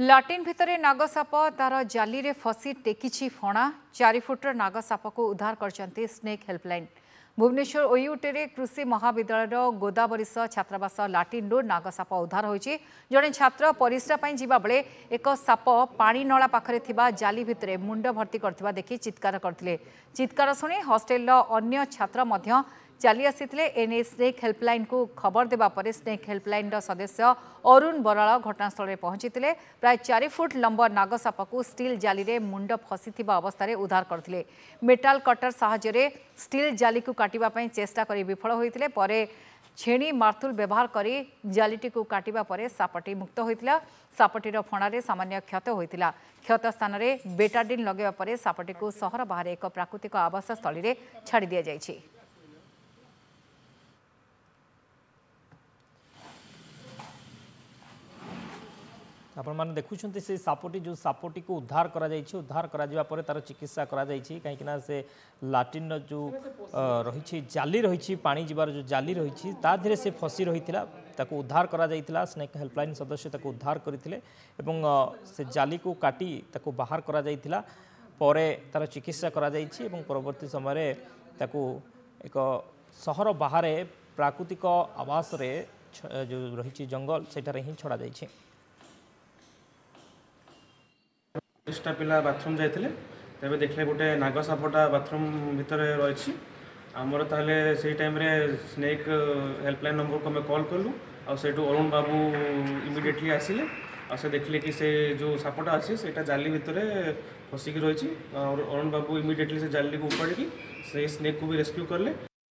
Latin भितर नागसाप तार जाली रे फसी टेकिछि फणा 4 फुटर नागसाप को उद्धार करछंती स्नेक हेल्पलाइन। भुवनेश्वर ओयूटे कृषि महाविद्यालय गोदावरीश छात्रावास लाटिन नागसाप उद्धार होइछि। जड़े छात्र परिश्रा पई जिबा बेले एक साप पानी नला पाखरे थिबा जाली भितरे मुंड भर्ती करथिबा देखि चित्कार करथिले। चित्कार सुनी हॉस्टेल अन्य छात्र मध्य चली आसीथिले। एने स्नेक हेल्पलाइन को खबर देबा परे स्नेक हेल्पलाइन सदस्य अरुण बराल घटनास्थल में पहुंचीथिले। प्राय 4 फुट लंबा नागसाप को स्टील जाली रे मुंड फसीथिबा अवस्था उद्धार करथिले। मेटाल कटर साहाय्य स्टील जाली को काटिबा पई चेष्टा करी विफल होइथिले। परे छेणी मार्तुल व्यवहार करी जालीटी को काटिबा परे सापटी मुक्त होइथिला। सापटीर फणारे सामान्य क्षत होइथिला। क्षत स्थान रे बेटाडिन लगेबा परे सापटी को सहर बाहर एक प्राकृतिक आवास स्थली रे छाड़ी दिया जायछि। आपण मैंने देखुं से सापटी जो सापटी को उद्धार करा तार चिकित्सा कहीं से लाटिन जो रही जाली रही पानी जीवार जो जाली रही ताधे से फसी रही ताको उद्धार करा स्नेक हेल्पलाइन सदस्य ताको उद्धार करते से जाली को काटी ताको बाहर करा परे तार चिकित्सा करा परवर्ती समय ताको एक सहर बाहर प्राकृतिक आवास रे जो रही जंगल सेठारे ही छड़ा जाइए। पिला बाथरूम जाते तेज देखले गोटे नागसापटा बाथरूम भितर रही आमर ताले से टाइम रे स्नेक हेल्पलाइन नंबर को आम कॉल कलु आठू अरुण बाबू इमिडिएटली आसिले से देखले कि से जो सापटा अच्छी से जाली भितर फसिक रही। अरुण बाबू इमिडिएटली से जाली को उपाड़ी से स्नेक को भी रेस्क्यू करले।